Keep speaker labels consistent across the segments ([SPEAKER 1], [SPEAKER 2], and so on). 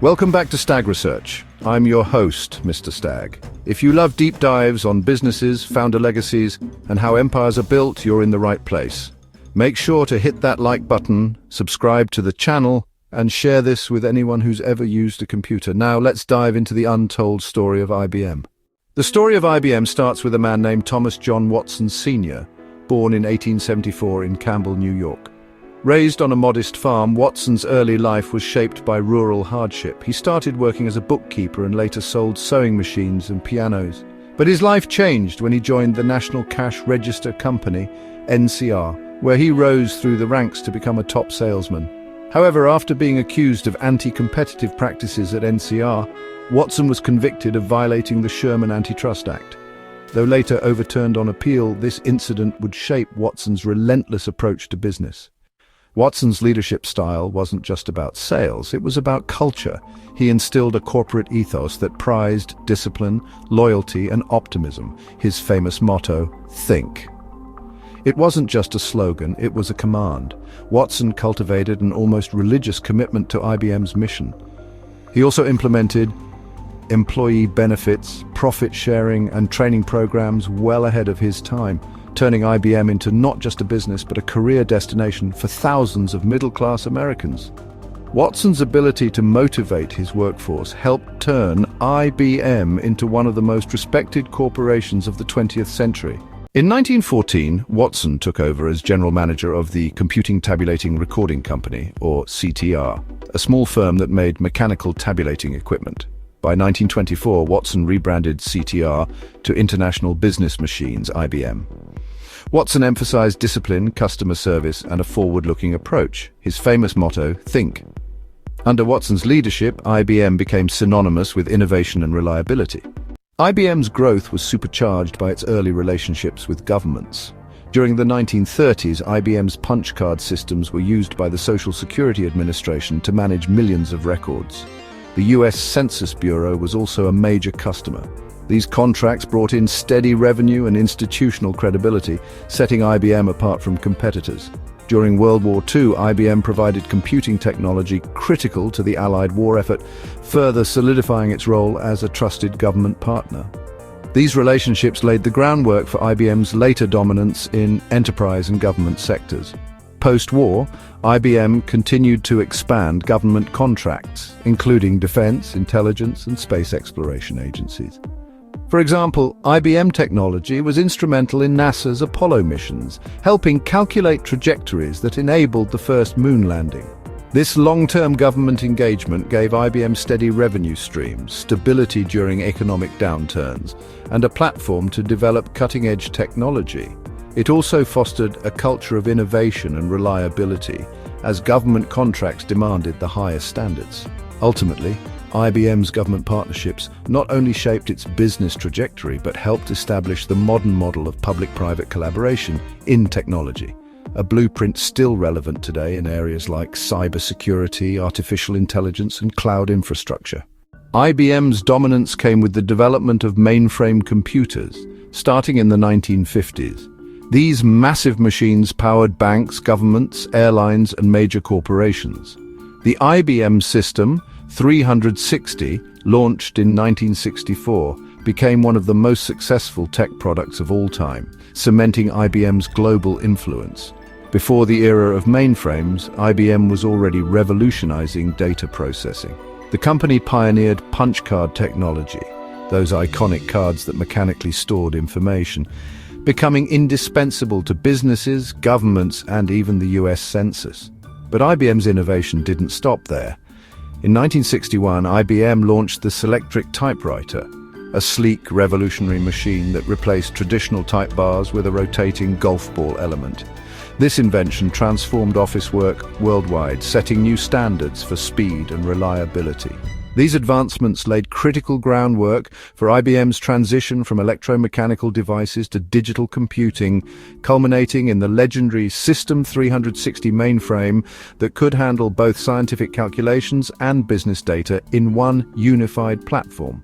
[SPEAKER 1] Welcome back to Stag Research. I'm your host, Mr. Stag. If you love deep dives on businesses, founder legacies, and how empires are built, you're in the right place. Make sure to hit that like button, subscribe to the channel, and share this with anyone who's ever used a computer. Now let's dive into the untold story of IBM. The story of IBM starts with a man named Thomas John Watson Sr., born in 1874 in Campbell, New York. Raised on a modest farm, Watson's early life was shaped by rural hardship. He started working as a bookkeeper and later sold sewing machines and pianos. But his life changed when he joined the National Cash Register Company, NCR, where he rose through the ranks to become a top salesman. However, after being accused of anti-competitive practices at NCR, Watson was convicted of violating the Sherman Antitrust Act. Though later overturned on appeal, this incident would shape Watson's relentless approach to business. Watson's leadership style wasn't just about sales, it was about culture. He instilled a corporate ethos that prized discipline, loyalty, and optimism. His famous motto, "Think." It wasn't just a slogan, it was a command. Watson cultivated an almost religious commitment to IBM's mission. He also implemented employee benefits, profit sharing, and training programs well ahead of his time, turning IBM into not just a business but a career destination for thousands of middle-class Americans. Watson's ability to motivate his workforce helped turn IBM into one of the most respected corporations of the 20th century. In 1914, Watson took over as general manager of the Computing Tabulating Recording Company, or CTR, a small firm that made mechanical tabulating equipment. By 1924, Watson rebranded CTR to International Business Machines, IBM. Watson emphasized discipline, customer service, and a forward-looking approach. His famous motto, "Think." Under Watson's leadership, IBM became synonymous with innovation and reliability. IBM's growth was supercharged by its early relationships with governments. During the 1930s, IBM's punch card systems were used by the Social Security Administration to manage millions of records. The US Census Bureau was also a major customer. These contracts brought in steady revenue and institutional credibility, setting IBM apart from competitors. During World War II, IBM provided computing technology critical to the Allied war effort, further solidifying its role as a trusted government partner. These relationships laid the groundwork for IBM's later dominance in enterprise and government sectors. Post-war, IBM continued to expand government contracts, including defense, intelligence, and space exploration agencies. For example, IBM technology was instrumental in NASA's Apollo missions, helping calculate trajectories that enabled the first moon landing. This long-term government engagement gave IBM steady revenue streams, stability during economic downturns, and a platform to develop cutting-edge technology. It also fostered a culture of innovation and reliability, as government contracts demanded the highest standards. Ultimately, IBM's government partnerships not only shaped its business trajectory but helped establish the modern model of public-private collaboration in technology, a blueprint still relevant today in areas like cybersecurity, artificial intelligence, and cloud infrastructure. IBM's dominance came with the development of mainframe computers, starting in the 1950s. These massive machines powered banks, governments, airlines, and major corporations. The IBM system 360, launched in 1964, became one of the most successful tech products of all time, cementing IBM's global influence. Before the era of mainframes, IBM was already revolutionizing data processing. The company pioneered punch card technology, those iconic cards that mechanically stored information, becoming indispensable to businesses, governments, and even the US Census. But IBM's innovation didn't stop there. In 1961, IBM launched the Selectric typewriter, a sleek, revolutionary machine that replaced traditional type bars with a rotating golf ball element. This invention transformed office work worldwide, setting new standards for speed and reliability. These advancements laid critical groundwork for IBM's transition from electromechanical devices to digital computing, culminating in the legendary System 360 mainframe that could handle both scientific calculations and business data in one unified platform.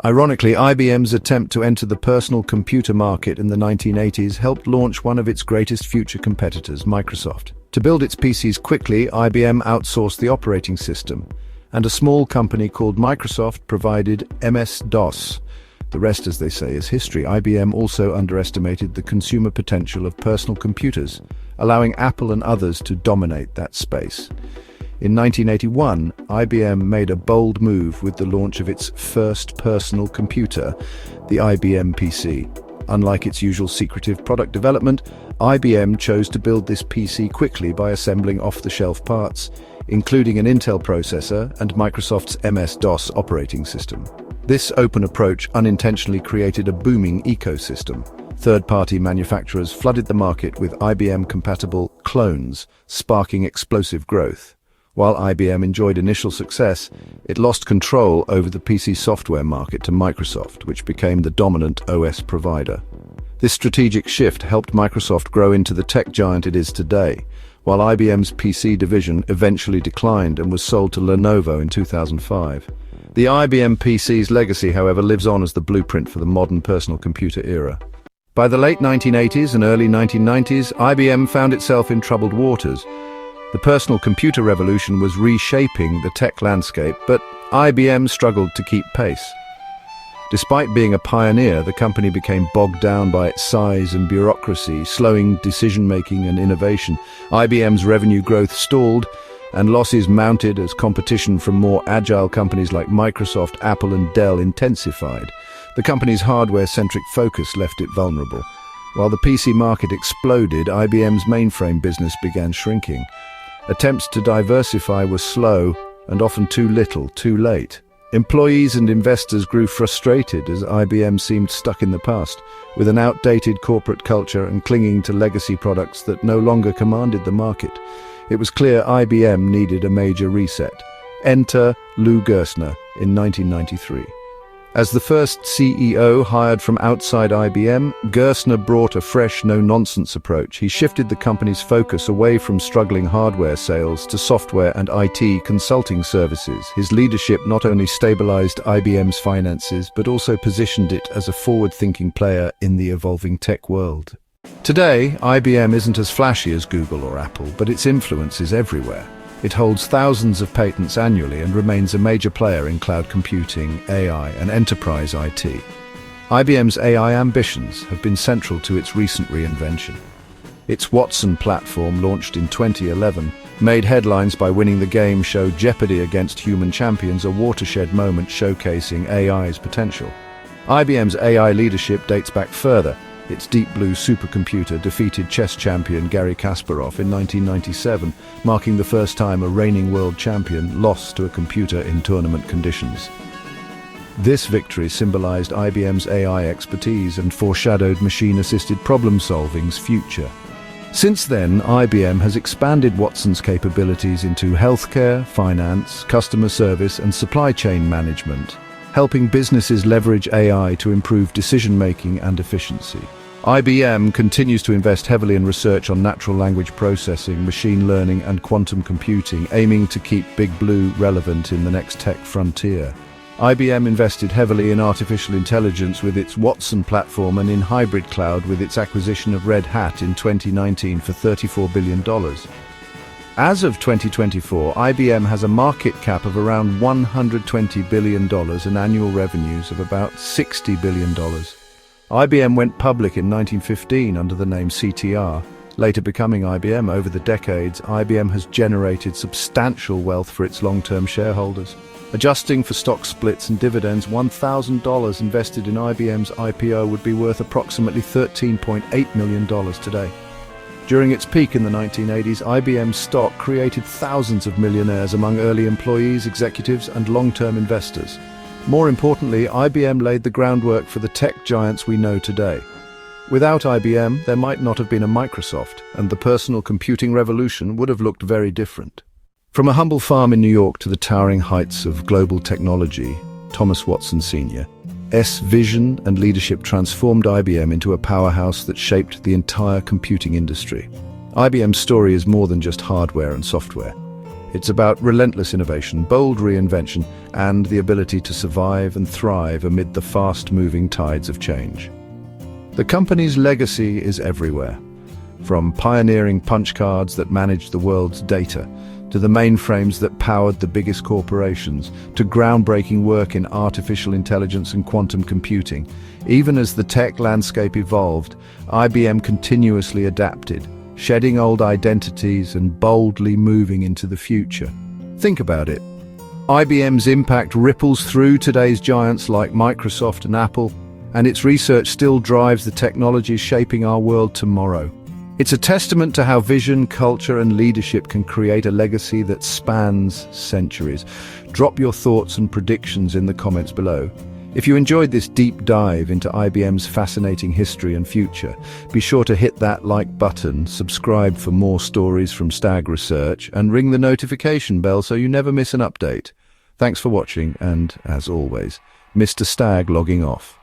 [SPEAKER 1] Ironically, IBM's attempt to enter the personal computer market in the 1980s helped launch one of its greatest future competitors, Microsoft. To build its PCs quickly, IBM outsourced the operating system. and a small company called Microsoft provided MS-DOS. The rest, as they say, is history. IBM also underestimated the consumer potential of personal computers, allowing Apple and others to dominate that space. In 1981, IBM made a bold move with the launch of its first personal computer, the IBM PC. Unlike its usual secretive product development, IBM chose to build this PC quickly by assembling off-the-shelf parts, including an Intel processor and Microsoft's MS-DOS operating system. This open approach unintentionally created a booming ecosystem. Third-party manufacturers flooded the market with IBM-compatible clones, sparking explosive growth. While IBM enjoyed initial success, it lost control over the PC software market to Microsoft, which became the dominant OS provider. This strategic shift helped Microsoft grow into the tech giant it is today, while IBM's PC division eventually declined and was sold to Lenovo in 2005. The IBM PC's legacy, however, lives on as the blueprint for the modern personal computer era. By the late 1980s and early 1990s, IBM found itself in troubled waters. The personal computer revolution was reshaping the tech landscape, but IBM struggled to keep pace. Despite being a pioneer, the company became bogged down by its size and bureaucracy, slowing decision-making and innovation. IBM's revenue growth stalled, and losses mounted as competition from more agile companies like Microsoft, Apple, and Dell intensified. The company's hardware-centric focus left it vulnerable. While the PC market exploded, IBM's mainframe business began shrinking. Attempts to diversify were slow, and often too little, too late. Employees and investors grew frustrated as IBM seemed stuck in the past, with an outdated corporate culture and clinging to legacy products that no longer commanded the market. It was clear IBM needed a major reset. Enter Lou Gerstner in 1993. As the first CEO hired from outside IBM, Gerstner brought a fresh, no-nonsense approach. He shifted the company's focus away from struggling hardware sales to software and IT consulting services. His leadership not only stabilized IBM's finances, but also positioned it as a forward-thinking player in the evolving tech world. Today, IBM isn't as flashy as Google or Apple, but its influence is everywhere. It holds thousands of patents annually and remains a major player in cloud computing, AI, and enterprise IT. IBM's AI ambitions have been central to its recent reinvention. Its Watson platform, launched in 2011, made headlines by winning the game show Jeopardy against human champions, a watershed moment showcasing AI's potential. IBM's AI leadership dates back further. Its Deep Blue supercomputer defeated chess champion Garry Kasparov in 1997, marking the first time a reigning world champion lost to a computer in tournament conditions. This victory symbolized IBM's AI expertise and foreshadowed machine-assisted problem-solving's future. Since then, IBM has expanded Watson's capabilities into healthcare, finance, customer service, and supply chain management, helping businesses leverage AI to improve decision-making and efficiency. IBM continues to invest heavily in research on natural language processing, machine learning, and quantum computing, aiming to keep Big Blue relevant in the next tech frontier. IBM invested heavily in artificial intelligence with its Watson platform and in hybrid cloud with its acquisition of Red Hat in 2019 for $34 billion. As of 2024, IBM has a market cap of around $120 billion and annual revenues of about $60 billion. IBM went public in 1915 under the name CTR, later becoming IBM. Over the decades, IBM has generated substantial wealth for its long-term shareholders. Adjusting for stock splits and dividends, $1,000 invested in IBM's IPO would be worth approximately $13.8 million today. During its peak in the 1980s, IBM's stock created thousands of millionaires among early employees, executives, and long-term investors. More importantly, IBM laid the groundwork for the tech giants we know today. Without IBM, there might not have been a Microsoft, and the personal computing revolution would have looked very different. From a humble farm in New York to the towering heights of global technology, Thomas Watson Sr.'s vision and leadership transformed IBM into a powerhouse that shaped the entire computing industry. IBM's story is more than just hardware and software. It's about relentless innovation, bold reinvention, and the ability to survive and thrive amid the fast-moving tides of change. The company's legacy is everywhere, from pioneering punch cards that managed the world's data to the mainframes that powered the biggest corporations, to groundbreaking work in artificial intelligence and quantum computing. Even as the tech landscape evolved, IBM continuously adapted, shedding old identities and boldly moving into the future. Think about it. IBM's impact ripples through today's giants like Microsoft and Apple, and its research still drives the technologies shaping our world tomorrow. It's a testament to how vision, culture, and leadership can create a legacy that spans centuries. Drop your thoughts and predictions in the comments below. If you enjoyed this deep dive into IBM's fascinating history and future, be sure to hit that like button, subscribe for more stories from Stag Research, and ring the notification bell so you never miss an update. Thanks for watching, and as always, Mr. Stag logging off.